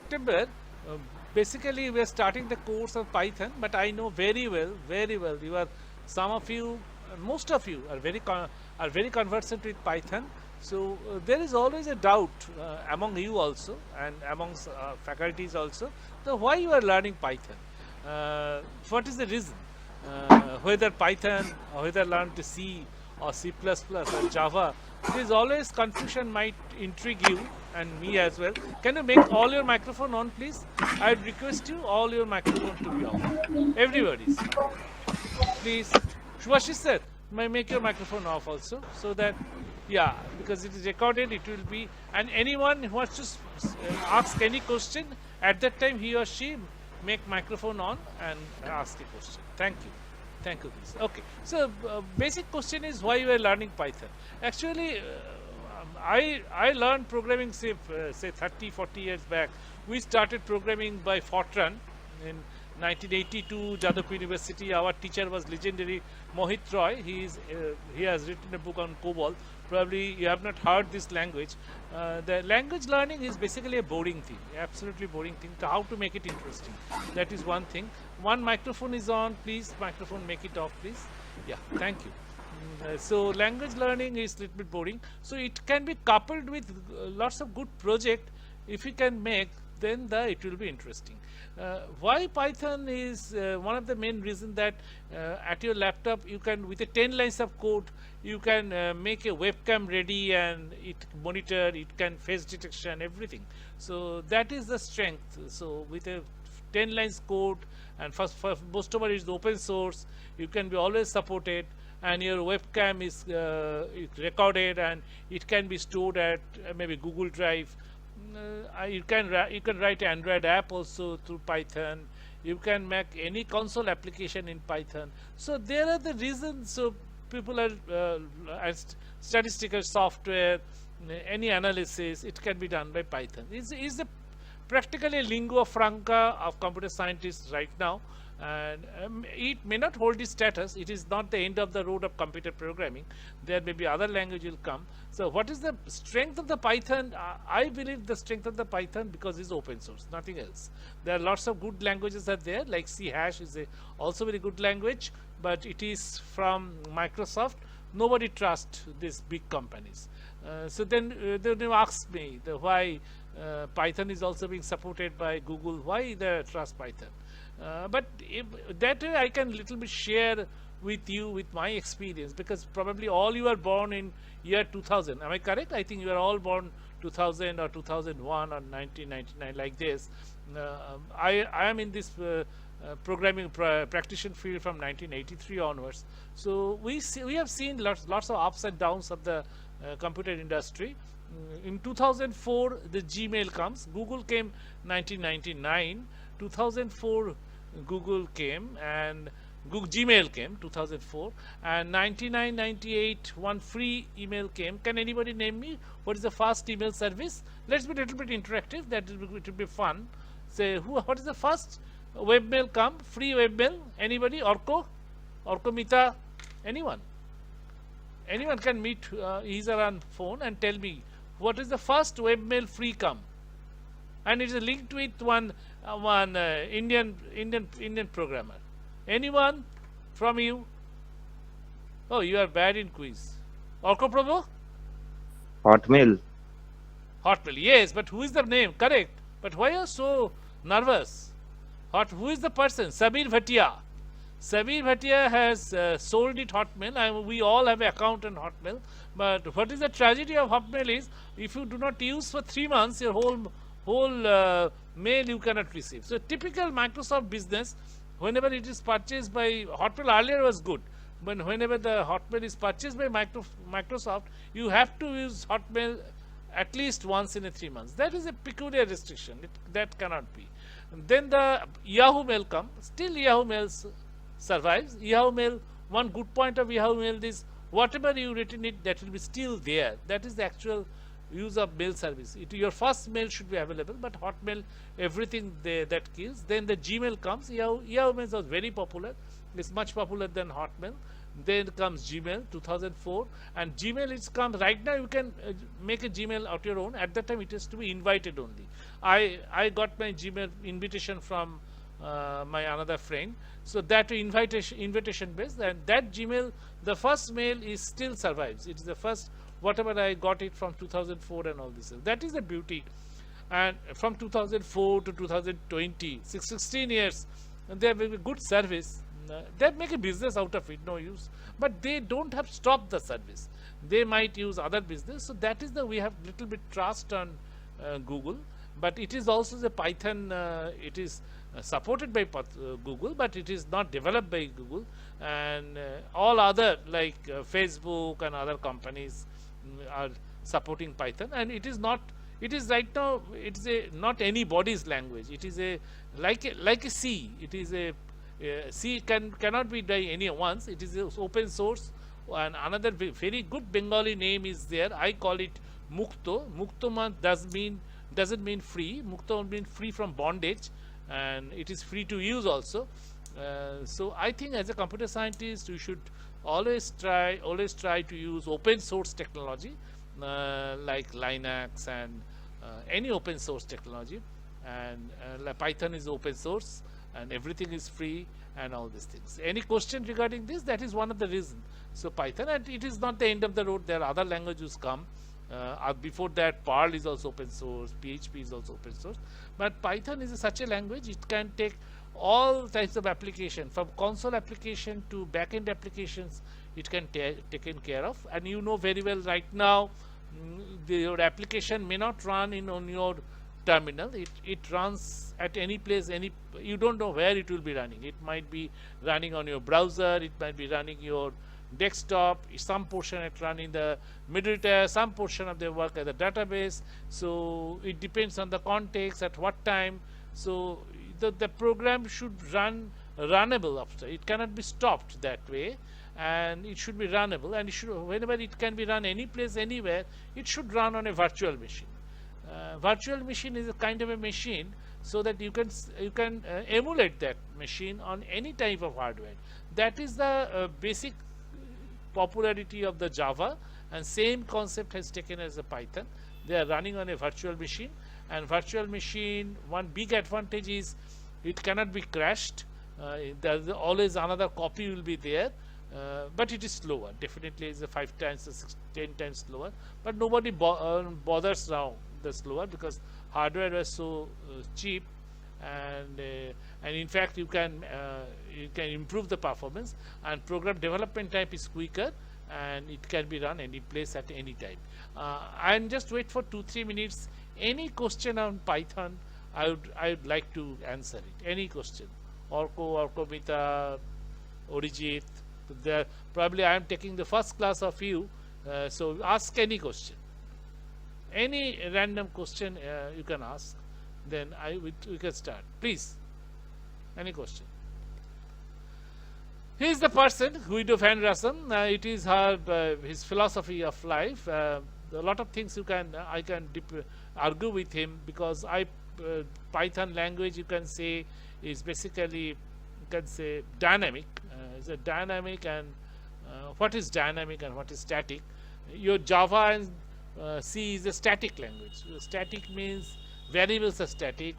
September, basically we are starting the course of Python, but I know very well, you are, some of you, most of you are very conversant with Python. So there is always a doubt among you also, and amongst faculties also, so why you are learning Python? What is the reason? Whether Python or whether learn to C or C++ or Java, there is always confusion might intrigue you and me as well. Can you make all your microphone on, please? I would request you all your microphone to be off. Everybody's. Please. Shubhashish sir, may make your microphone off also, so that, yeah, because it is recorded, it will be, and anyone who wants to ask any question, at that time he or she make microphone on and ask the question. Thank you. Thank you, please. Okay. So, basic question is why you are learning Python. Actually, I learned programming say 30, 40 years back. We started programming by Fortran in 1982, Jadavpur University. Our teacher was legendary Mohit Roy. He has written a book on COBOL. Probably you have not heard this language. The language learning is basically a boring thing, absolutely boring thing. So how to make it interesting? That is one thing. One microphone is on, please. Microphone, make it off, please. Yeah, thank you. So language learning is a little bit boring. So it can be coupled with lots of good project. If you can make, then it will be interesting. Why Python is one of the main reasons that at your laptop you can, with a 10 lines of code, you can make a webcam ready and it monitor, it can face detection, everything. So that is the strength. So with a 10 lines code, and first most of it is open source, you can be always supported, and your webcam is recorded and it can be stored at maybe Google Drive. You can write an Android app also through Python. You can make any console application in Python. So there are the reasons. So people are statistical software, any analysis, it can be done by Python. Is the practically lingua franca of computer scientists right now, and it may not hold its status. It is not the end of the road of computer programming. There may be other language will come. So what is the strength of the Python? I believe the strength of the Python because it's open source, nothing else. There are lots of good languages are there, like C# is also very good language, but it is from Microsoft. Nobody trusts these big companies. So then they ask me why Python is also being supported by Google. Why they trust Python? But that way I can little bit share with you with my experience, because probably all you are born in year 2000. Am I correct? I think you are all born 2000 or 2001 or 1999, like this. I am in this programming practitioner field from 1983 onwards. So we have seen lots of ups and downs of the computer industry. In 2004 the Gmail comes. Google came 1999. 2004 Google came, and Gmail came 2004, and 99, 98 one free email came. Can anybody name me what is the first email service? Let's be a little bit interactive. That it will be fun. Say what is the first webmail come? Free webmail. Anybody? Orko Mita? Anyone? Anyone can meet either on phone and tell me what is the first webmail free come? And it is linked with one Indian programmer. Anyone from you? Oh, you are bad in quiz. Orko Prabhu? Hotmail. Hotmail, yes, but who is the name? Correct. But why are you so nervous? Who is the person? Samir Bhatia. Samir Bhatia has sold it Hotmail. We all have an account on Hotmail. But what is the tragedy of Hotmail is, if you do not use for 3 months, your whole mail you cannot receive. So typical Microsoft business, whenever it is purchased by Hotmail, earlier was good, but whenever the Hotmail is purchased by Microsoft, you have to use Hotmail at least once in 3 months. That is a peculiar restriction. That cannot be. And then the Yahoo Mail comes. Still Yahoo Mail survives. Yahoo Mail, one good point of Yahoo Mail is whatever you written it, that will be still there. That is the actual use of mail service. Your first mail should be available, but Hotmail, everything that kills. Then the Gmail comes. Yahoo Mail was very popular. It's much popular than Hotmail. Then comes Gmail 2004, and Gmail is come right now. You can make a Gmail out your own. At that time it has to be invited only. I got my Gmail invitation from my another friend, so that invitation based, and that Gmail, the first mail is still survives. It is the first whatever I got it from 2004 and all this. That is the beauty. And from 2004 to 2020, 16 years, they have a good service. They make a business out of it, no use, but they don't have stopped the service. They might use other business. So that is the, we have little bit trust on Google, but it is also the Python. It is supported by Google, but it is not developed by Google, and all other like Facebook and other companies are supporting Python, and it is not. It is right now. It is a not anybody's language. It is a like a C. It is a C cannot be by anyone's. It is open source, and another very good Bengali name is there. I call it Mukto. Mukto doesn't mean free. Mukto means free from bondage, and it is free to use also. So I think as a computer scientist, you should always try to use open source technology like Linux and any open source technology, and Python is open source and everything is free and all these things. Any question regarding this? That is one of the reasons. So Python, and it is not the end of the road. There are other languages come. Before that, Perl is also open source, PHP is also open source, but Python is such a language. It can take all types of application, from console application to backend applications. It can taken care of, and you know very well right now, your application may not run on your terminal. It runs at any place, you don't know where it will be running. It might be running on your browser, it might be running your desktop, some portion it run in the middle tier, some portion of the work as a database. So it depends on the context, at what time. So the program should run runnable after. It cannot be stopped that way, and it should be runnable, and it should, whenever it can be run any place, anywhere, it should run on a virtual machine. Virtual machine is a kind of a machine so that you can emulate that machine on any type of hardware. That is the basic popularity of the Java, and same concept has taken as the Python. They are running on a virtual machine, and virtual machine, one big advantage is it cannot be crashed. There's always another copy will be there, but it is slower. Definitely is 5 times or 10 times slower, but nobody bothers now the slower, because hardware was so cheap, and in fact you can improve the performance, and program development time is quicker, and it can be run any place at any time. And just wait for 2-3 minutes. Any question on Python, I would like to answer it. Any question, Orko Mita, Orijit. Probably I am taking the first class of you, so ask any question. Any random question you can ask, then we can start. Please, any question. He is the person, Guido van Rossum. It is his philosophy of life. A lot of things I can argue with him, because Python language, you can say, is basically, you can say, dynamic. It's a dynamic, and what is dynamic and what is static? Your Java and C is a static language. Static means variables are static,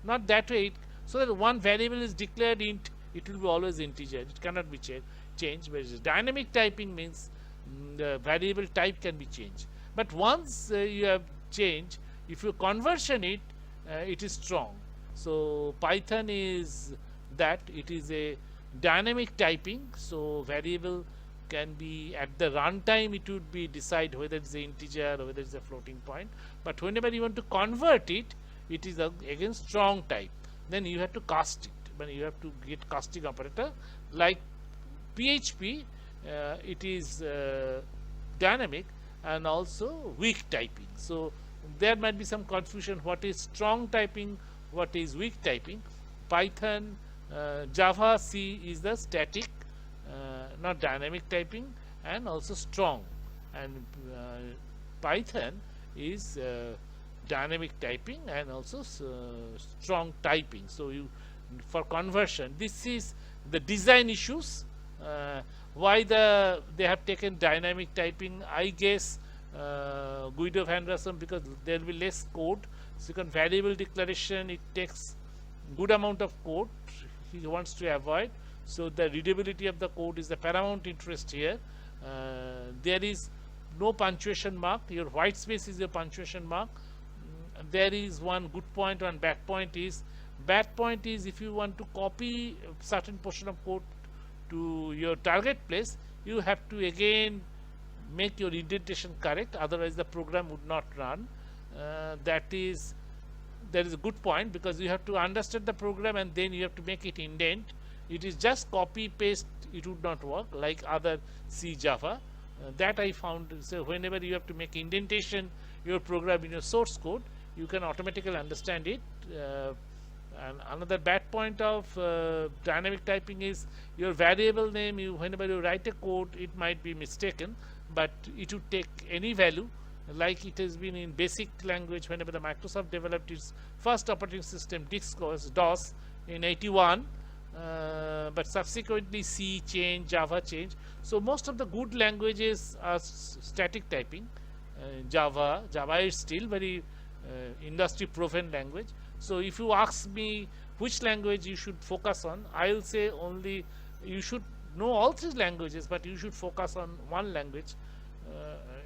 not that way. So that one variable is declared int, it will be always integer. It cannot be changed. Whereas dynamic typing means the variable type can be changed. But once you have changed, if you conversion it, it is strong. So Python is that. It is a dynamic typing. So variable can be at the runtime, it would be decide whether it's an integer or whether it's a floating point. But whenever you want to convert it, it is again strong type. Then you have to cast it. When you have to get casting operator, like PHP, it is dynamic and also weak typing. So there might be some confusion. What is strong typing? What is weak typing? Python, Java, C is the static, not dynamic typing, and also strong. And Python is dynamic typing and also strong typing. So you, for conversion, this is the design issues. Why they have taken dynamic typing? I guess Guido van Rossum, because there will be less code. Second, variable declaration, it takes good amount of code he wants to avoid. So the readability of the code is the paramount interest here. There is no punctuation mark. Your white space is your punctuation mark. There is one good point, one bad point is if you want to copy a certain portion of code to your target place, you have to again make your indentation correct, otherwise the program would not run. That is a good point, because you have to understand the program and then you have to make it indent. It is just copy paste, it would not work like other C Java. That I found. So whenever you have to make indentation your program in your source code, you can automatically understand it. And another bad point of dynamic typing is your variable name. Whenever you write a code, it might be mistaken, but it would take any value, like it has been in basic language. Whenever the Microsoft developed its first operating system, DOS, in 81, but subsequently C changed, Java changed. So most of the good languages are static typing. Java is still very industry proven language. So if you ask me which language you should focus on, I will say only you should know all three languages, but you should focus on one language.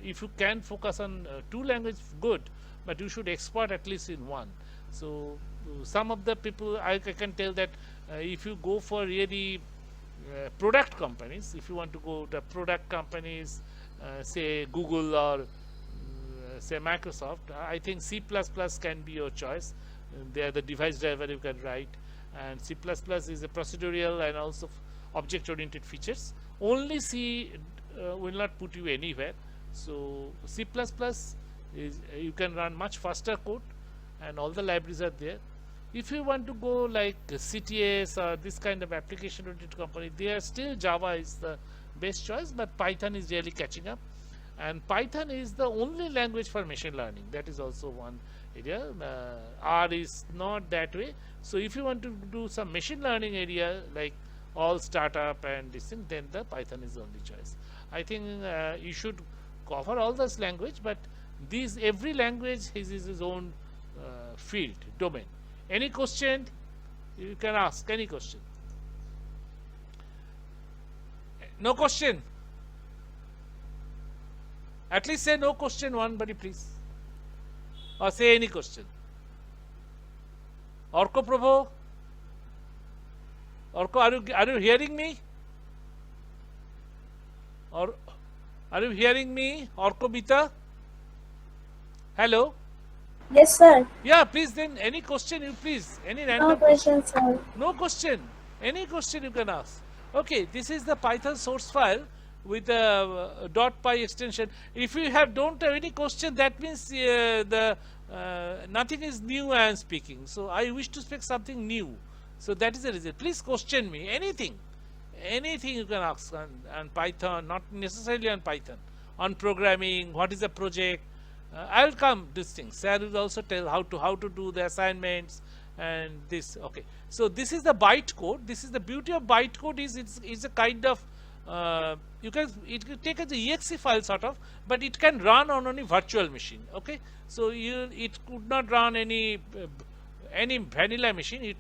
If you can focus on two languages, good, but you should expert at least in one. So some of the people, I can tell that if you go for really product companies, if you want to go to product companies, say Google or say Microsoft, I think C++ can be your choice. They are the device driver you can write, and C++ is a procedural and also object-oriented features. Only C will not put you anywhere. So C++ is, you can run much faster code, and all the libraries are there. If you want to go like CTS or this kind of application-oriented company, there still Java is the best choice, but Python is really catching up. And Python is the only language for machine learning. That is also one area. R is not that way. So if you want to do some machine learning area like all startup and this thing, then the Python is the only choice. I think you should cover all this language, but every language is his own field, domain. Any question you can ask, any question. No question? At least say no question, one buddy please, or say any question. Orko Prabhu, Orko, are you hearing me? Or are you hearing me? Orko Bita? Hello? Yes, sir. Yeah, please then any question you please. Any random No question, sir. No question. Any question you can ask. Okay, this is the Python source file with the .py extension. If you don't have any question, that means nothing is new I am speaking. So I wish to speak something new. So that is the reason. Please question me. Anything you can ask on Python, not necessarily on Python. On programming, what is the project? I will come these things. I will also tell how to do the assignments and this. Okay. So this is the bytecode. This is the beauty of bytecode is it's a kind of it can take as a exe file sort of, but it can run on any virtual machine. Okay. So it could not run any vanilla machine.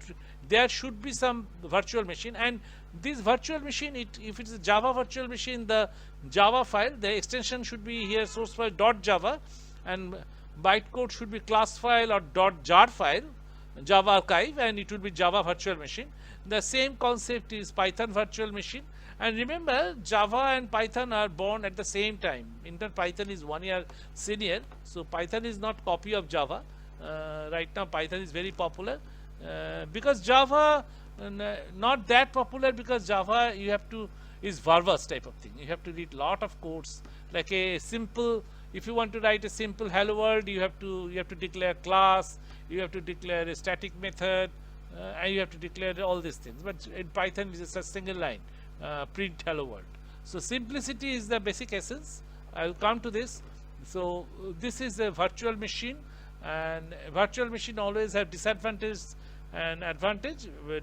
There should be some virtual machine, and this virtual machine, if it's a Java virtual machine, the Java file, the extension should be here source file .java, and bytecode should be class file or .jar file, Java archive, and it will be Java virtual machine. The same concept is Python virtual machine. And remember, Java and Python are born at the same time. In fact, Python is 1 year senior, so Python is not copy of Java. Right now, Python is very popular because Java not that popular, because Java is verbose type of thing. You have to read lot of codes, like a simple. If you want to write a simple hello world, you have to declare class, you have to declare a static method, and you have to declare all these things. But in Python, it is a single line, print hello world. So simplicity is the basic essence. I will come to this. So this is a virtual machine, and virtual machine always have disadvantage And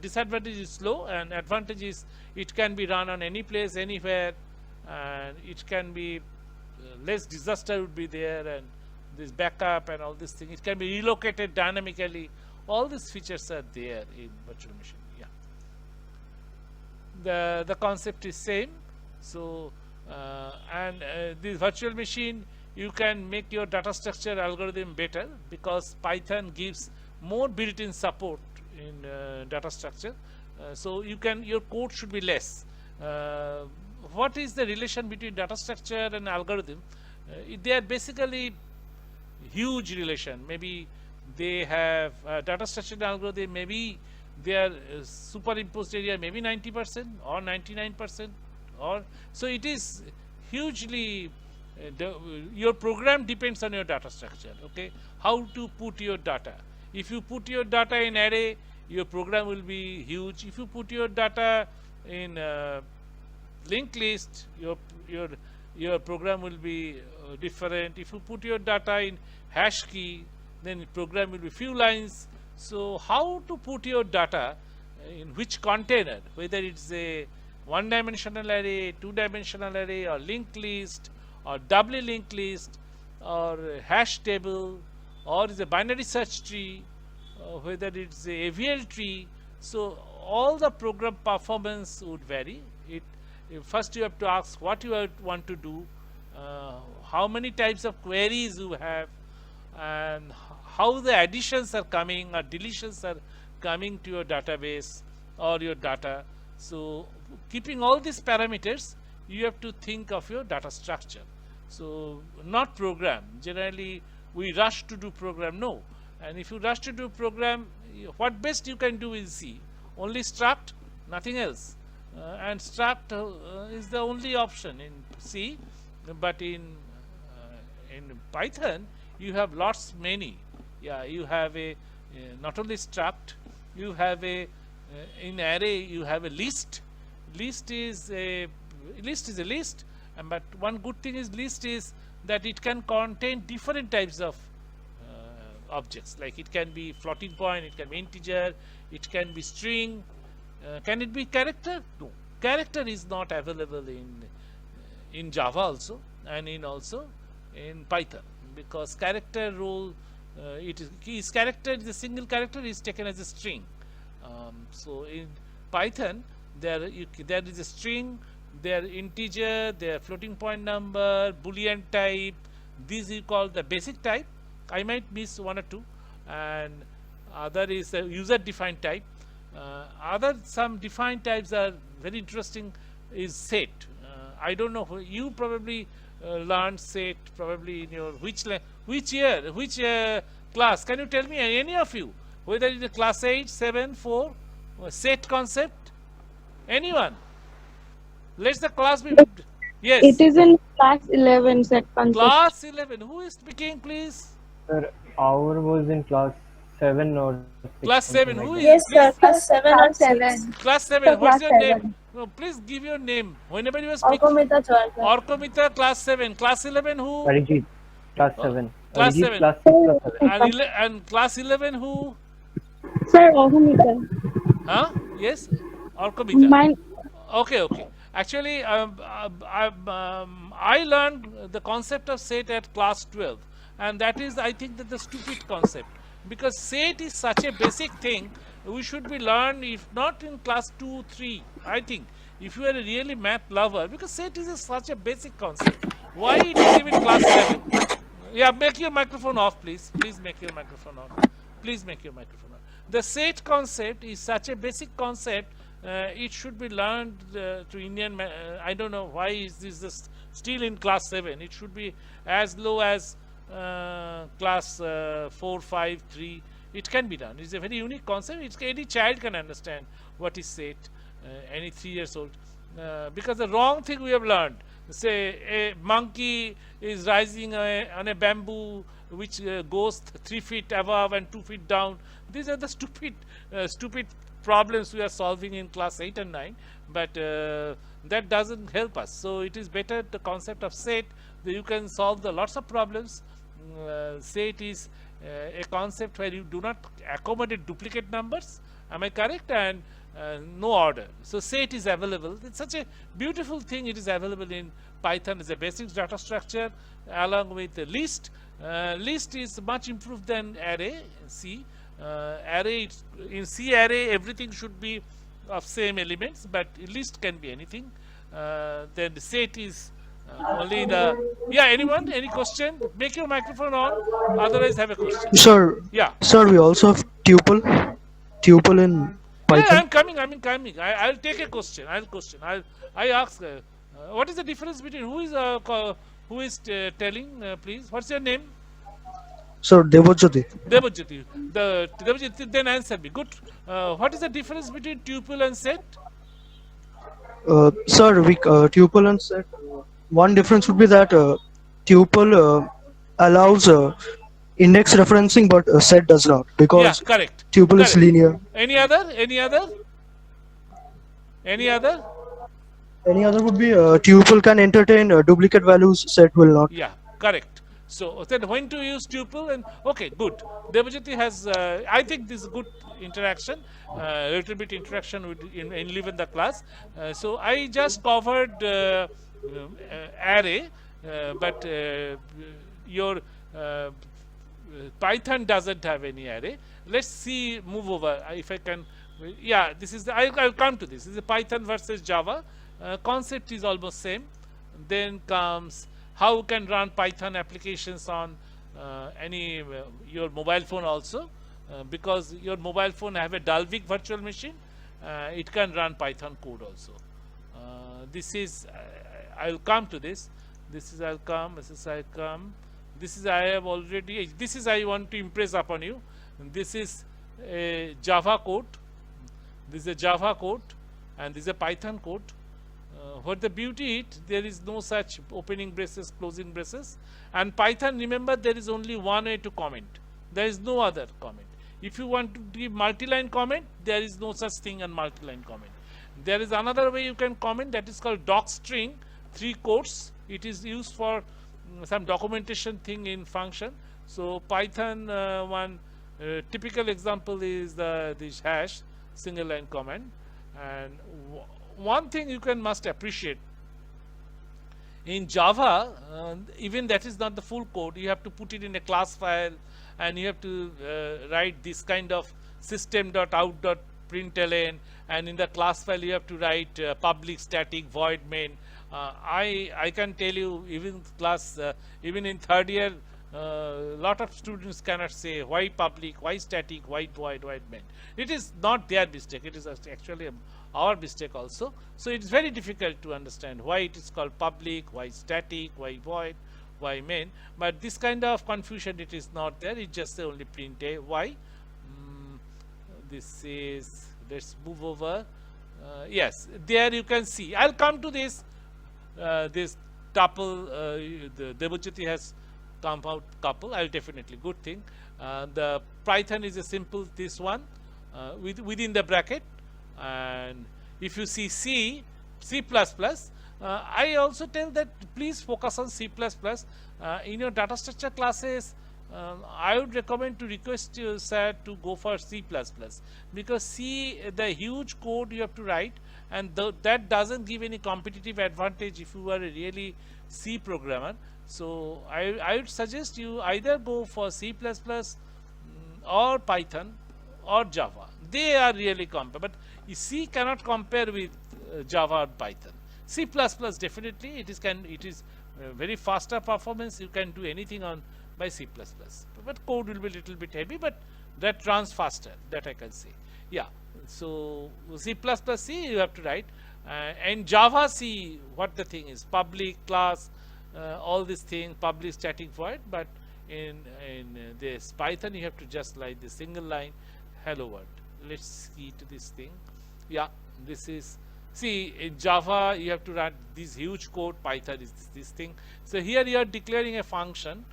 disadvantage is slow, and advantage is it can be run on any place, anywhere, and it can be less disaster would be there, and this backup and all this thing. It can be relocated dynamically. All these features are there in virtual machine. Yeah. The concept is same. So this virtual machine, you can make your data structure algorithm better, because Python gives more built-in support in data structure. So your code should be less. What is the relation between data structure and algorithm? They are basically huge relation. Maybe they have data structure and algorithm, maybe their superimposed area maybe 90% or 99%, or so it is hugely your program depends on your data structure. Okay, how to put your data. If you put your data in array, your program will be huge. If you put your data in linked list, your program will be different. If you put your data in hash key, then the program will be few lines. So how to put your data in which container, whether it's a one-dimensional array, two-dimensional array, or linked list, or doubly linked list, or a hash table, or is a binary search tree, whether it's a AVL tree. So all the program performance would vary. First you have to ask what you want to do, how many types of queries you have, and how the additions are coming or deletions are coming to your database or your data. So keeping all these parameters, you have to think of your data structure. So not program. Generally we rush to do program. No. And if you rush to do program, what best you can do is C. Only struct, nothing else. And struct is the only option in C, but in Python you have many. Yeah, you have a not only struct, you have a in array you have a list. List is a list, but one good thing is list is that it can contain different types of objects. Like it can be floating point, it can be integer, it can be string. Can it be character? No, character is not available in Java also, and in Python, because character role character is a single character is taken as a string. So in Python there is a string, there integer, there floating point number, boolean type. These you call the basic type. I might miss one or two, and other is a user defined type. Some defined types are very interesting. Is set. I don't know, you probably learned set probably in your which class. Can you tell me, any of you, whether it's a class 8, 7, 4, set concept? Anyone? Let the class be. Yes. It is in class 11 set concept. Class 11. Who is speaking, please? Sir, our was in class 7 or 6. Class 7. Who is? Yes, sir. Please. Class 7 or 6. Class 7. Sir, What's class your name? 7. No, please give your name. Whenever you are speaking. Orkomita Choi, sir. Orkomita, class 7. Class 11, who? Arijit, class 7. Class Arijit, 7. class 6 or 7. And class 11, who? Sir, Orkomita. Huh? Yes? Orkomita. Mine. Okay. Actually, I learned the concept of set at class 12, and that is, I think, that the stupid concept, because set is such a basic thing. We should be learned, if not in class 2, 3. I think if you are a really math lover, because set is such a basic concept. Why it is even class 7? Yeah, make your microphone off, please. Please make your microphone off. Please make your microphone off. The set concept is such a basic concept. It should be learned to Indian. I don't know why is this still in class 7. It should be as low as class 4, 5, 3. It can be done. It's a very unique concept. Any child can understand what is set. Any 3 years old. Because the wrong thing we have learned. Say a monkey is rising on a bamboo which goes 3 feet above and 2 feet down. These are the stupid problems we are solving in class 8 and 9, but that doesn't help us. So it is better the concept of set, that you can solve lots of problems. Set is a concept where you do not accommodate duplicate numbers. Am I correct? And no order. So set is available. It's such a beautiful thing. It is available in Python as a basic data structure along with the list. List is much improved than array. C array, in C array everything should be of same elements, but list can be anything. Then the set is only the, yeah, anyone, any question? Make your microphone on, otherwise have a question. Sir, Yeah. sir, we also have tuple in Yeah, Python. I'm coming. I'll take a question. I ask. What is the difference between who is telling? Please, what's your name? Sir, Devajyoti. Devajyoti. The Devajyoti, then answer me. Good. What is the difference between tuple and set? Sir, we tuple and set. One difference would be that tuple allows index referencing, but set does not, Yeah, because correct. tuple is Correct. linear. Any other? Any other? Any other? Any other would be tuple can entertain duplicate values, set will not. Yeah, correct. So then when to use tuple, and okay, good. Devajyoti has, I think this is good interaction, little bit interaction with in live in the class. So I just covered array, but your Python doesn't have any array. Let's see, move over if I can. Yeah, this is the, I'll come to this. This is Python versus Java. Concept is almost same. Then comes how you can run Python applications on any your mobile phone also, because your mobile phone have a Dalvik virtual machine. It can run Python code also. This is I'll come to this. This is I'll come. This is I come. This is I have already. This is I want to impress upon you. This is a Java code. This is a Java code, and this is a Python code. What the beauty it, there is no such opening braces, closing braces, and Python, remember, there is only one way to comment. There is no other comment. If you want to give multi-line comment, there is no such thing as multi-line comment. There is another way you can comment, that is called docstring, 3 quotes. It is used for some documentation thing in function. So Python one typical example is this hash single line comment. And one thing you must appreciate in Java, even that is not the full code. You have to put it in a class file, and you have to write this kind of system.out.println, and in the class file you have to write public static void main. I can tell you, even class even in third year, lot of students cannot say why public, why static, why void, why main. It is not their mistake, it is actually our mistake also. So it is very difficult to understand why it is called public, why static, why void, why main. But this kind of confusion, it is not there. It just only print a why. This is, let's move over. Yes, there you can see. I'll come to this. This tuple, the Devajyoti has come out couple. I'll definitely, good thing. The Python is a simple this one within the bracket. And if you see C++, I also tell that please focus on C++. In your data structure classes, I would recommend to request you, sir, to go for C++, because C, the huge code you have to write, and that doesn't give any competitive advantage if you are a really C programmer. So I would suggest you either go for C++ or Python or Java. They are really comparable, but C cannot compare with Java or Python. C++ definitely it is very faster performance. You can do anything on by C++, but code will be a little bit heavy, but that runs faster, that I can say. Yeah, so C++ C you have to write, and Java C, what the thing is, public, class, all these things, public, static, void. But in this Python you have to just like the single line hello world. Let's see to this thing. Yeah, this is, see, in Java you have to run this huge code. Python is this thing. So here you are declaring a function.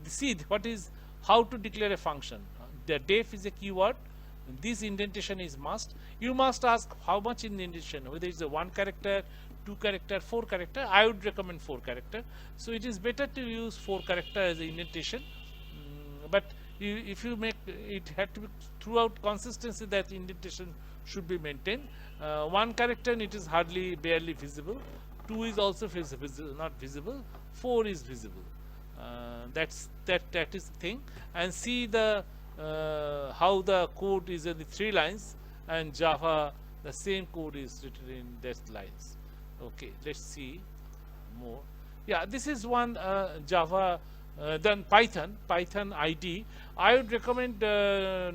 See what is, how to declare a function. The def is a keyword. This indentation is must. You must ask how much indentation, whether it's a 1 character, 2 character, 4 character. I would recommend 4 character. So it is better to use 4 character as an indentation. But if you make it had to be throughout consistency, that indentation should be maintained. One character and it is hardly barely visible. 2 is also not visible. 4 is visible. That is the thing. And see the how the code is in the 3 lines, and Java the same code is written in that lines. Okay, let's see more. Yeah, this is one Java. Then Python IDE. I would recommend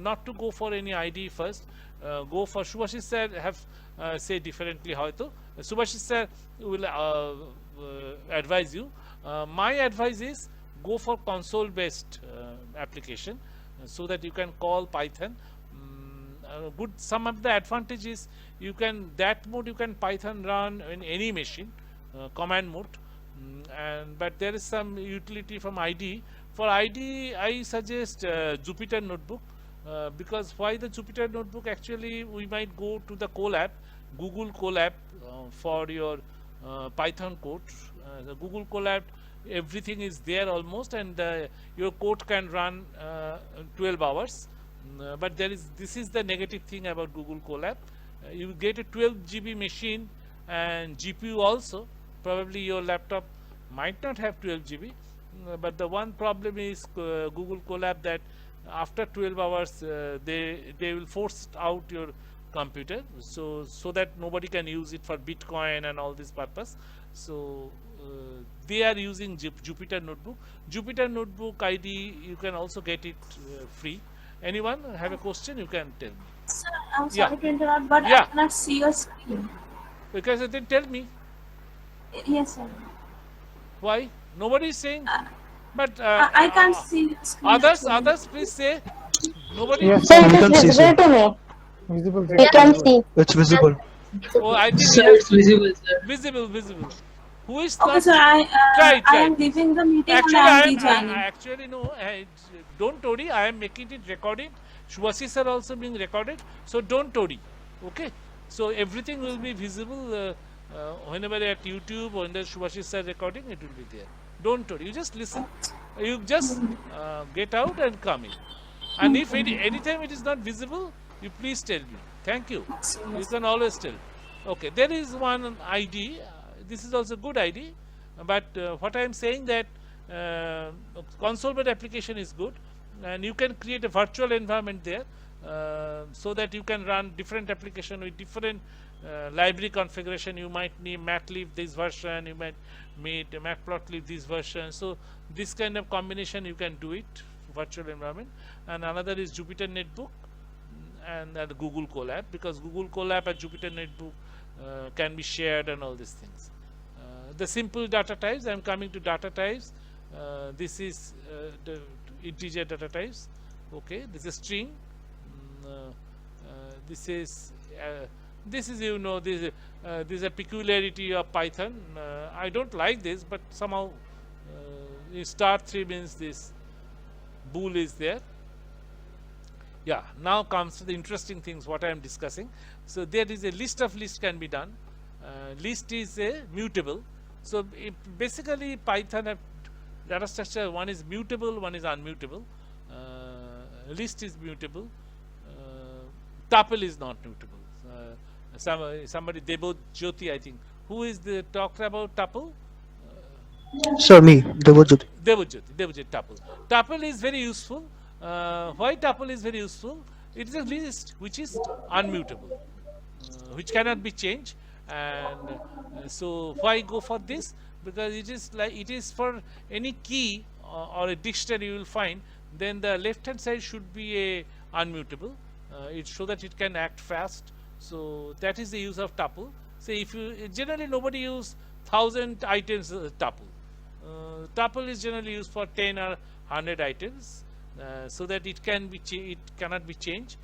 not to go for any IDE first. Go for Subhashis sir have say differently how to. Subhashis sir will advise you. My advice is go for console based application, so that you can call Python. Good, some of the advantages, you can you can Python run in any machine, command mode. But there is some utility from IDE. For IDE, I suggest Jupyter Notebook, because why the Jupyter Notebook? Actually, we might go to the Colab, Google Colab, for your Python code. The Google Colab, everything is there almost, and your code can run 12 hours. But this is the negative thing about Google Colab. You get a 12 GB machine and GPU also. Probably your laptop might not have 12 GB, but the one problem is Google Colab, that after 12 hours they will force out your computer, so that nobody can use it for Bitcoin and all this purpose. So they are using Jupyter Notebook. Jupyter Notebook IDE, you can also get it free. Anyone have a question? You can tell me. Sir, I'm Yeah. sorry to interrupt, but Yeah. I cannot see your screen. Because then tell me Yes, sir. why nobody is saying. But I can't see the screen. others please say. Nobody. Yes, Sir, We it can is see, visible sir. to me. visible. I can see. It's visible. Oh, I think Sir, it's visible, sir. visible. Who is Okay, not? sir, Try. I am leaving the meeting Actually, and I I am am rejoining. actually no. Don't worry. I am making it recorded. Shubhasi sir also being recorded. So don't worry. Okay. So everything will be visible whenever at YouTube or in the Shubhasi sir recording. It will be there. Don't worry. You just listen. You just get out and come in. And if anytime it is not visible, you please tell me. Thank you. You can always tell. Okay. There is one ID. This is also good ID. But what I am saying that console-based application is good, and you can create a virtual environment there, so that you can run different application with different library configuration. You might need Matplotlib this version, you might need Matplotlib this version. So this kind of combination you can do it, virtual environment. And another is Jupyter Notebook and Google Colab, because Google Colab and Jupyter Notebook can be shared and all these things. The simple data types, I am coming to data types. This is the integer data types. Okay, this is string. This is this is a peculiarity of Python. I don't like this, but somehow star3 means this bool is there. Yeah, now comes the interesting things what I am discussing. So there is a list of list can be done. List is a mutable. So basically Python have data structure, one is mutable, one is unmutable. List is mutable. Tuple is not mutable. Somebody Debot Jyoti, I think. Who is the talked about tuple? Sir, me, Devojyoti. Devojyoti tuple. Tuple is very useful. Why tuple is very useful? It is a list which is unmutable, which cannot be changed. And so why go for this? Because it is for any key or a dictionary you will find, then the left hand side should be a unmutable. It so that it can act fast. So that is the use of tuple. Say if you generally nobody use 1000 items tuple. Tuple is generally used for 10 or 100 items, so that it cannot be changed.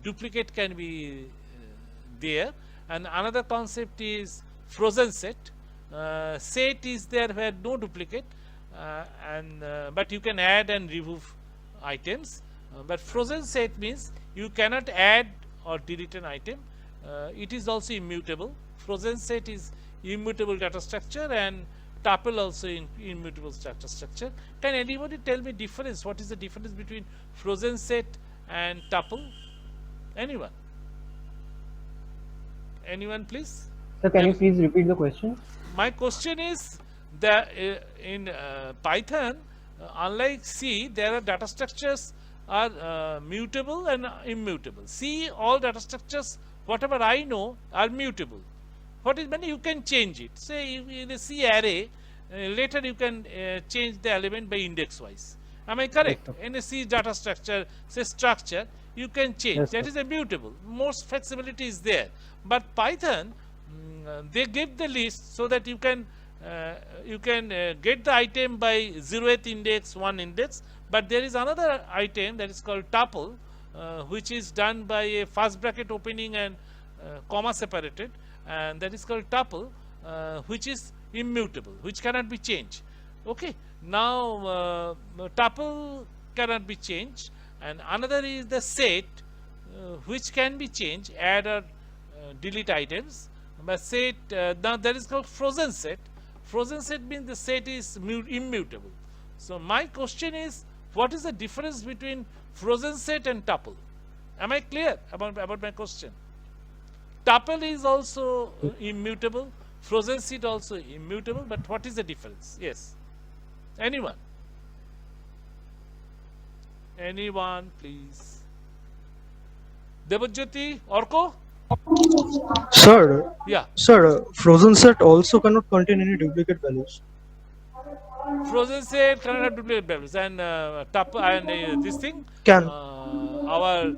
Duplicate can be there. And another concept is frozen set. Set is there where no duplicate, but you can add and remove items. But frozen set means you cannot add or delete an item. It is also immutable. Frozen set is immutable data structure, and tuple also in immutable structure. Can anybody tell me difference? What is the difference between frozen set and tuple? Anyone? Anyone, please? Sir, can you please repeat the question? My question is that in Python, unlike C, there are data structures are mutable and immutable. C, all data structures, whatever I know, are mutable. What is meant? You can change it. Say in a C array, later you can change the element by index wise. Am I correct? Yes, sir. In a C data structure, say structure, you can change. Yes, That sir. is immutable. Most flexibility is there. But Python, they give the list so that you can get the item by 0th index, 1 index. But there is another item that is called tuple, which is done by a first bracket opening and comma separated, and that is called tuple, which is immutable, which cannot be changed. Okay. Now tuple cannot be changed, and another is the set, which can be changed, add or delete items. But set, now that is called frozen set. Frozen set means the set is immutable. So my question is, what is the difference between frozen set and tuple? Am I clear about my question? Tuple is also immutable, frozen set also immutable, but what is the difference? Yes. Anyone? Anyone, please? Debajyoti, Orko? Sir, Yeah. frozen set also cannot contain any duplicate values. Frozen set cannot have duplicate values, and tuple and this thing, Can. our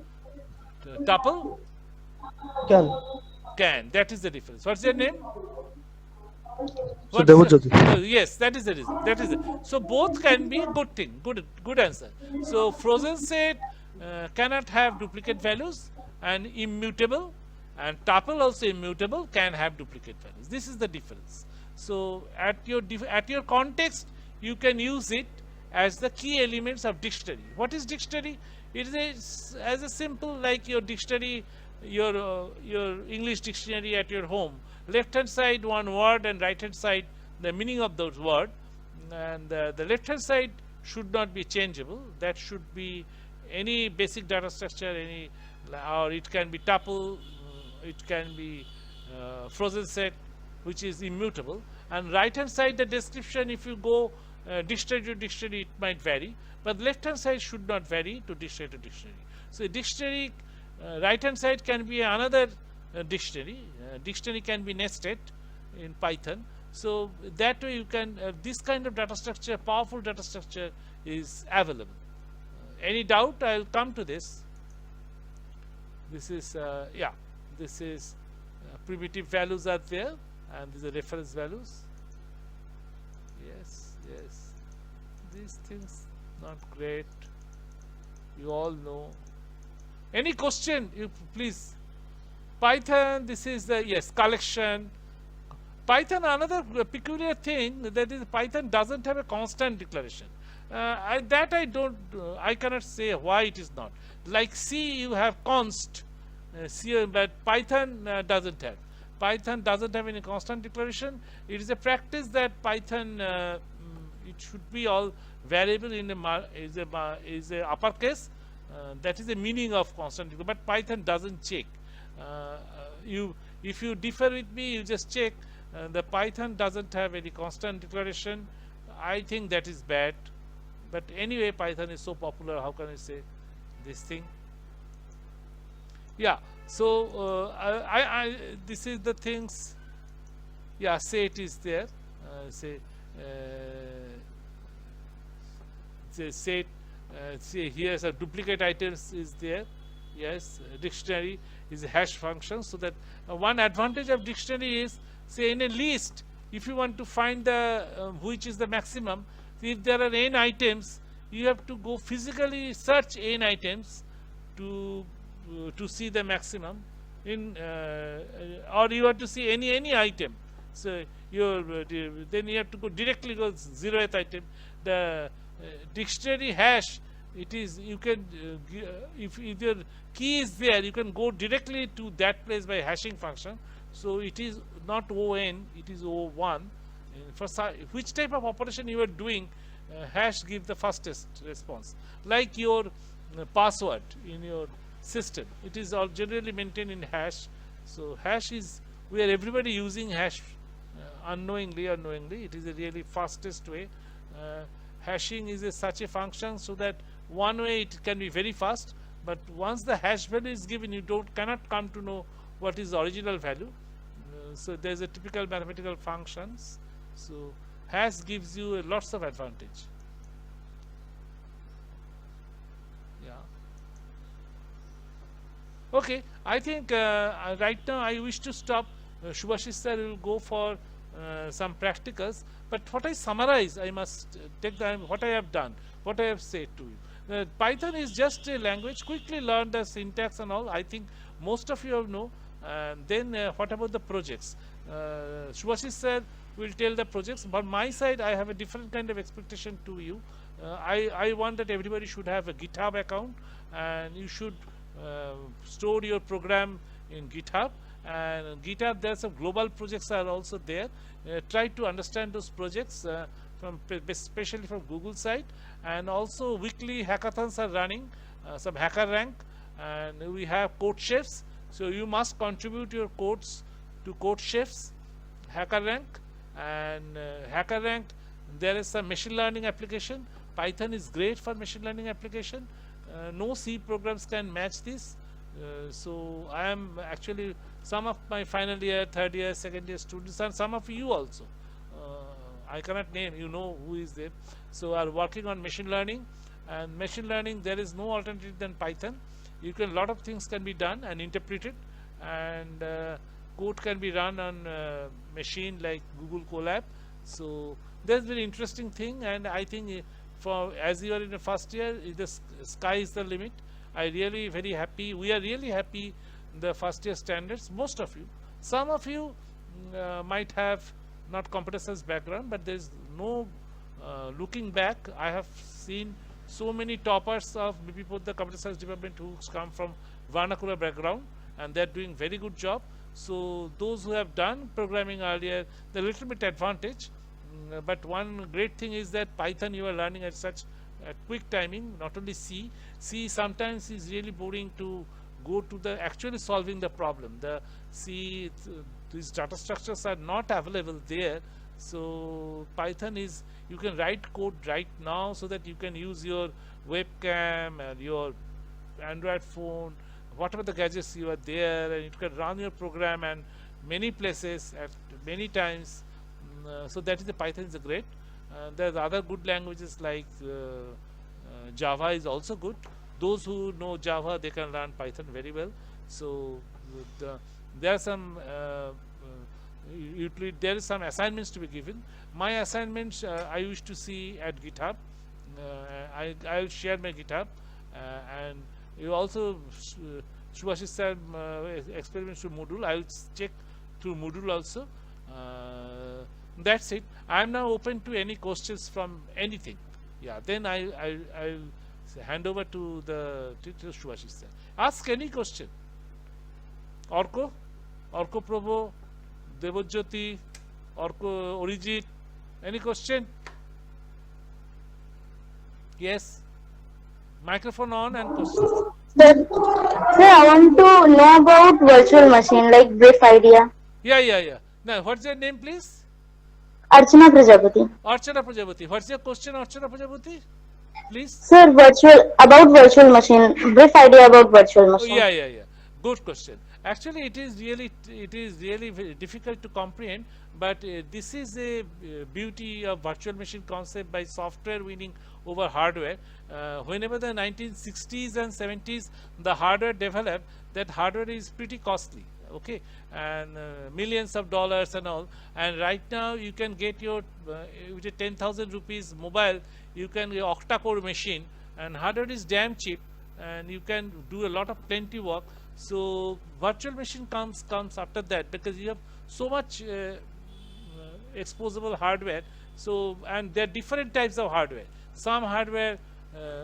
tuple can. That is the difference. What's your name? So What is Debajyoti. yes, that is the reason. That is it. So both can be good thing. Good answer. So frozen set cannot have duplicate values and immutable, and tuple also immutable can have duplicate values. This is the difference. So at your context, you can use it as the key elements of dictionary. What is dictionary? It is as a simple like your dictionary, your English dictionary at your home. Left hand side one word and right hand side the meaning of those word, and the left hand side should not be changeable. That should be any basic data structure, or it can be tuple, it can be frozen set, which is immutable. And right hand side the description, if you go dictionary to dictionary, it might vary, but left hand side should not vary to dictionary to dictionary. So dictionary right hand side can be another dictionary. Dictionary can be nested in Python. So that way you can this kind of data structure, powerful data structure, is available. Any doubt? I'll come to this. This is yeah, this is primitive values are there, and these are reference values. Yes, yes, these things not great, you all know. Any question? You please. Python, this is the yes collection. Python, another peculiar thing, that is Python doesn't have a constant declaration. I cannot say why it is not. Like C, you have const, but Python doesn't have. Python doesn't have any constant declaration. It is a practice that Python it should be all variable in is a uppercase. That is the meaning of constant declaration. But Python doesn't check. If you differ with me, you just check. The Python doesn't have any constant declaration. I think that is bad. But anyway, Python is so popular. How can I say this thing? Yeah. So this is the things. Yeah, say it is there. Say here a duplicate items is there. Yes, dictionary is a hash function. So that one advantage of dictionary is, say in a list, if you want to find the which is the maximum, if there are n items, you have to go physically search n items to see the maximum in or you have to see any item. So then you have to go directly go 0th item. The dictionary hash, it is you can if your key is there, you can go directly to that place by hashing function. So it is not ON, it is O1. which type of operation you are doing, hash give the fastest response. Like your password in your system, it is all generally maintained in hash. So hash is where everybody using hash unknowingly or knowingly. It is a really fastest way. Hashing is such a function so that one way it can be very fast, but once the hash value is given, you cannot come to know what is the original value. So there is a typical mathematical functions. So hash gives you lots of advantage. Yeah. Okay, I think right now I wish to stop. Subhashish sir will go for some practicals, but what I summarize, I must take what I have done, what I have said to you. Python is just a language. Quickly learn the syntax and all. I think most of you know. Then what about the projects? Subhashish sir will tell the projects, but my side I have a different kind of expectation to you. I want that everybody should have a GitHub account, and you should store your program in GitHub. And GitHub, there are some global projects are also there. Try to understand those projects especially from Google side, and also weekly hackathons are running, some HackerRank, and we have CodeChefs. So you must contribute your codes to CodeChefs, HackerRank, and HackerRank. There is some machine learning application. Python is great for machine learning application. No C programs can match this. So I am actually, some of my final year, third year, second year students, and some of you also, I cannot name, you know who is there, so are working on machine learning. And machine learning, there is no alternative than Python. You can, lot of things can be done and interpreted, and code can be run on machine like Google Colab. So that's very interesting thing, and I think for as you are in the first year, the sky is the limit. I really very happy. We are really happy the first year standards. Most of you, some of you might have not computer science background, but there is no looking back. I have seen so many toppers of people the computer science department who come from vernacular background, and they are doing very good job. So those who have done programming earlier, they're a little bit advantage. But one great thing is that Python you are learning at such quick timing. Not only C sometimes is really boring to go to the actually solving the problem. The C, these data structures are not available there. So Python is, you can write code right now so that you can use your webcam and your Android phone, whatever the gadgets you are there, and you can run your program and many places at many times. So that is the Python is a great. There are other good languages like Java is also good. Those who know Java, they can learn Python very well. So there are some there is some assignments to be given. My assignments I used to see at GitHub. I'll share my GitHub, and you also Subhashish sir experiments through Moodle. I'll check through Moodle also. That's it. I am now open to any questions from anything. Yeah, then I'll hand over to the Subhashish sir. Ask any question. Orko Probo, Devojyoti, Orko Orijit. Any question? Yes. Microphone on and questions. Sir, I want to know about virtual machine like Brief Idea. Yeah. Now, what's your name, please? Archana Prajapati. Archana Prajapati. What's your question, Archana Prajapati? Please. Sir, about virtual machine. Brief idea about virtual machine. Yeah. Good question. Actually, it is really very difficult to comprehend, but this is a beauty of virtual machine concept by software winning over hardware. Whenever the 1960s and 70s the hardware developed, that hardware is pretty costly, okay, and millions of dollars and all. And right now you can get your with a 10,000 rupees mobile, you can get octa-core machine, and hardware is damn cheap, and you can do a lot of plenty work. So virtual machine comes after that, because you have so much exposable hardware. So, and there are different types of hardware. Some hardware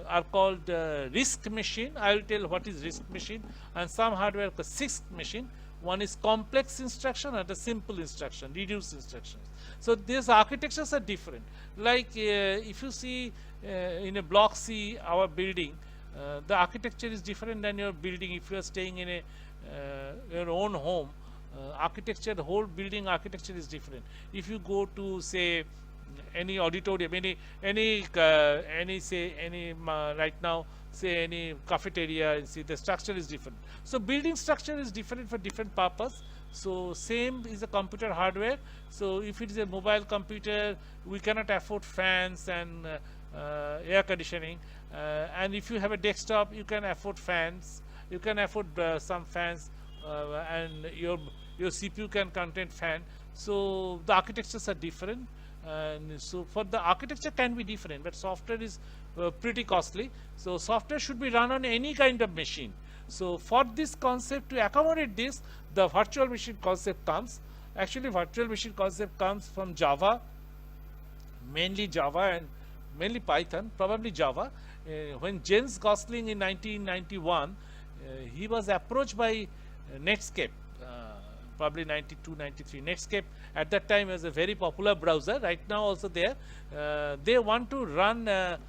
are called RISC machine. I will tell what is RISC machine. And some hardware called CISC machine. one is complex instruction and a simple instruction, reduced instructions. So these architectures are different. Like if you see in a block C, our building, the architecture is different than your building. If you are staying in a your own home, architecture, the whole building architecture is different. If you go to say any auditorium, any say any right now say any cafeteria, and see the structure is different. So building structure is different for different purpose. So same is a computer hardware. So if it is a mobile computer, we cannot afford fans and air conditioning. And if you have a desktop, you can afford fans. You can afford some fans, and your CPU can contain fan. So the architectures are different, and so for the architecture can be different, but software is pretty costly. So software should be run on any kind of machine. So for this concept, to accommodate this, the virtual machine concept comes. Actually, virtual machine concept comes from Java, mainly Java and mainly Python, probably Java. When Jens Gosling in 1991, he was approached by Netscape, probably 92, 93. Netscape at that time was a very popular browser. Right now also there. They want to run the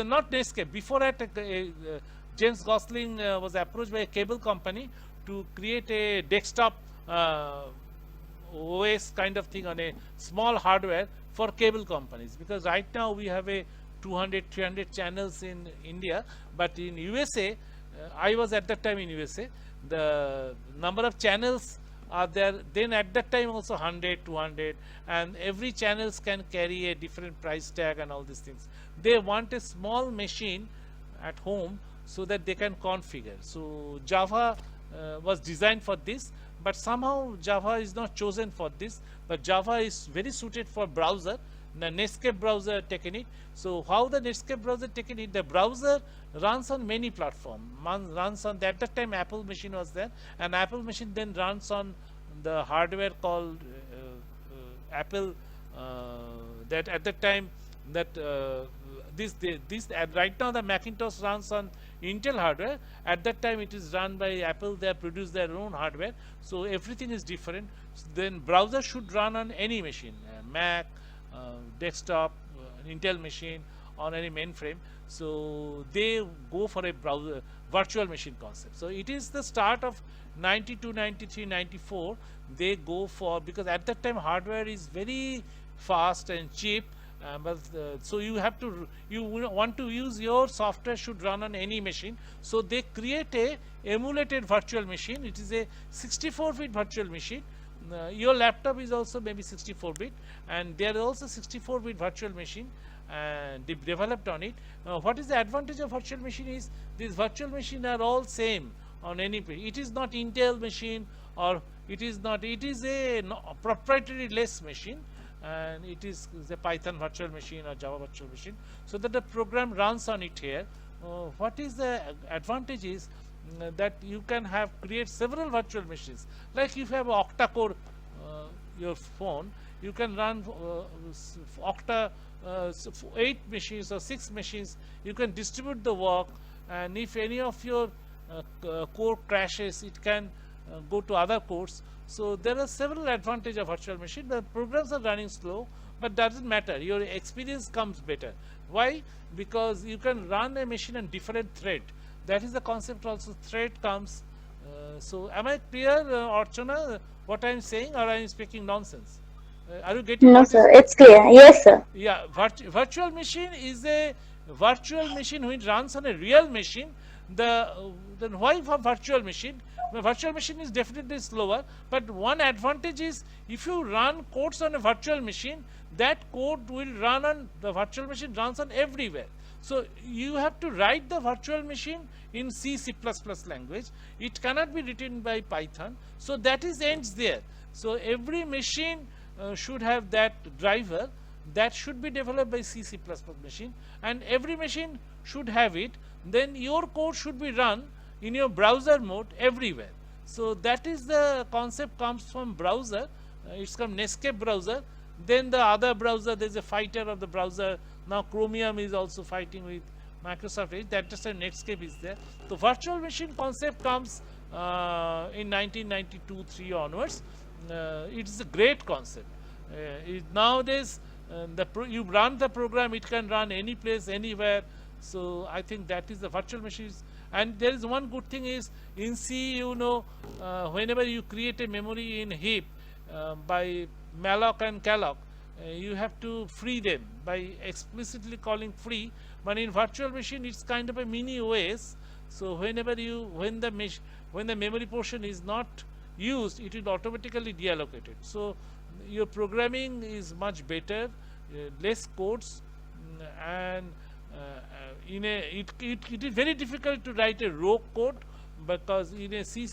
not Netscape. Before that, Jens Gosling was approached by a cable company to create a desktop OS kind of thing on a small hardware for cable companies, because right now we have a 200, 300 channels in India, but in USA, I was at that time in USA, the number of channels are there then at that time also 100, 200, and every channels can carry a different price tag and all these things. They want a small machine at home so that they can configure. So Java was designed for this, but somehow Java is not chosen for this, but Java is very suited for browser. The Netscape browser taken it. So how the Netscape browser taken it? The browser runs on many platforms. Runs on at that time Apple machine was there, and Apple machine then runs on the hardware called Apple. That at that time that right now the Macintosh runs on Intel hardware. At that time it is run by Apple. They produce their own hardware. So everything is different. So then browser should run on any machine, Mac, desktop, Intel machine, on any mainframe. So they go for a browser virtual machine concept. So it is the start of 92, 93, 94. They go for, because at that time hardware is very fast and cheap. So you have to, you want to use your software should run on any machine. So they create a emulated virtual machine. It is a 64-bit virtual machine. Your laptop is also maybe 64-bit, and there is also 64-bit virtual machine developed on it. What is the advantage of virtual machine is these virtual machines are all same on any. It is not Intel machine, or it is not. It is a proprietary less machine, and it is a Python virtual machine or Java virtual machine, so that the program runs on it here. What is the advantage is that you can create several virtual machines. Like if you have octa-core your phone, you can run octa 8 machines or 6 machines. You can distribute the work, and if any of your core crashes, it can go to other cores. So there are several advantages of virtual machine. The programs are running slow, but doesn't matter. Your experience comes better. Why? Because you can run a machine on different thread. That is the concept also. Thread comes. So am I clear, Archana, what I am saying, or I am speaking nonsense? Are you getting? No, sir. It's clear. Yes, sir. Yeah, virtual machine is a virtual machine which runs on a real machine. Then why for virtual machine? The virtual machine is definitely slower, but one advantage is if you run codes on a virtual machine, that code will run on the virtual machine runs on everywhere. So you have to write the virtual machine in C++ language. It cannot be written by Python. So that is ends there. So every machine should have that driver that should be developed by C++ machine, and every machine should have it. Then your code should be run in your browser mode everywhere. So that is the concept comes from browser. It's come Netscape browser. Then the other browser, there is a fighter of the browser. Now Chromium is also fighting with Microsoft Edge. That just a Netscape is there. The virtual machine concept comes in 1992-3 onwards. It is a great concept. Nowadays, you run the program, it can run any place, anywhere. So I think that is the virtual machines. And there is one good thing is in C, whenever you create a memory in heap by malloc and calloc, you have to free them by explicitly calling free. But in virtual machine, it's kind of a mini OS. So when the memory portion is not used, it will automatically deallocate it. So your programming is much better, less codes, and it is very difficult to write a rogue code, because in a C++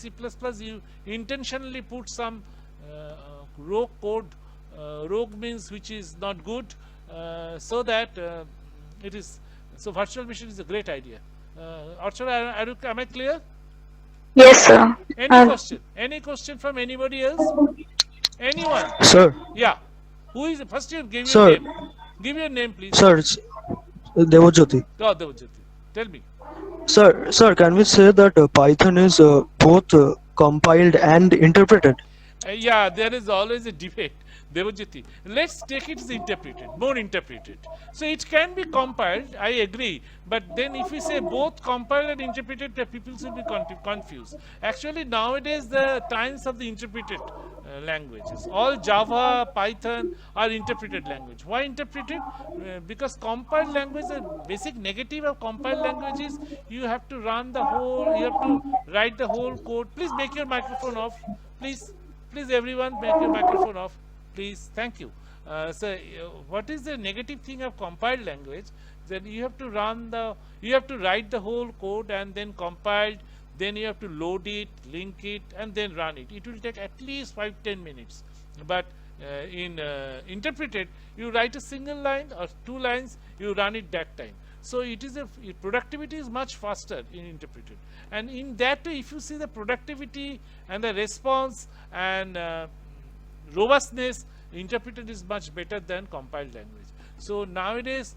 you intentionally put some rogue code. Rogue means which is not good, so that it is. So virtual machine is a great idea. Archana, am I clear? Yes, sir. Any question? Any question from anybody else? Anyone? Sir, Yeah. Who is first? You give your Sir. name. Give your name, please. sir, it's Devajyoti. Oh, Devajyoti. Tell me. Sir, can we say that Python is both compiled and interpreted? Yeah, there is always a debate. Devajyoti, let's take it as interpreted, more interpreted. So it can be compiled, I agree, but then if we say both compiled and interpreted, the people will be confused. Actually, nowadays the times of the interpreted languages, all Java, Python are interpreted language. Why interpreted? Because compiled language, the basic negative of compiled language is you have to run the whole, you have to write the whole code. Please make your microphone off. Please everyone make your microphone off. Please, thank you. So, what is the negative thing of compiled language? Then you have to write the whole code and then compiled, then you have to load it, link it, and then run it. It will take at least 5-10 minutes. But in interpreted, you write a single line or 2 lines, you run it that time. So it is productivity is much faster in interpreted. And in that way, if you see the productivity and the response and robustness, interpreted is much better than compiled language. So nowadays,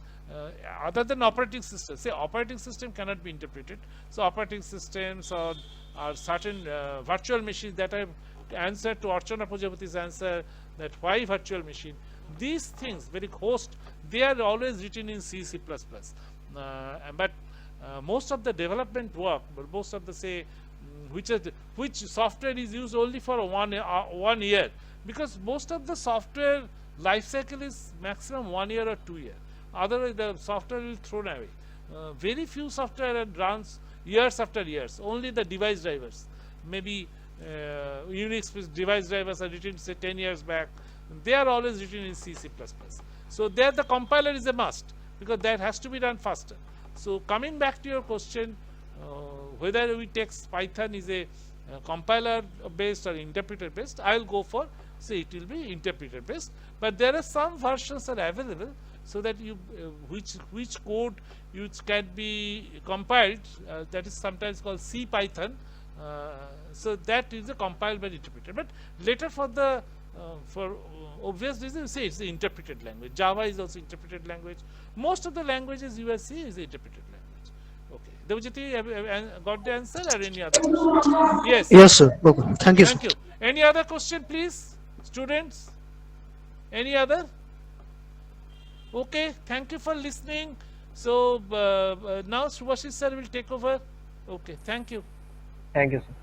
other than operating system, say operating system cannot be interpreted. So operating systems or certain virtual machines that have answered to Archana Prajapati's answer, that why virtual machine, these things, very host, they are always written in C++. But most of the development work, but most of the say, which software is used only for 1 year, because most of the software life cycle is maximum 1 year or 2 years. Otherwise, the software will thrown away. Very few software runs years after years. Only the device drivers, maybe Unix device drivers are written say 10 years back. They are always written in C++. So there, the compiler is a must, because that has to be done faster. So coming back to your question, whether we take Python is a compiler based or interpreter based, I will go for, say it will be interpreter based. But there are some versions are available, so that you which code can be compiled, that is sometimes called C Python. So that is a compiled by interpreter. But later for the for obvious reasons, say it's the interpreted language. Java is also interpreted language. Most of the languages you will see is the interpreted language. Okay. Devajyoti, have you got the answer or any other question? Yes. Yes, sir. Okay. Thank you, Thank sir. you. Any other question, please, students? Any other? Okay. Thank you for listening. So now Subhashis sir will take over. Okay. Thank you. Thank you, sir.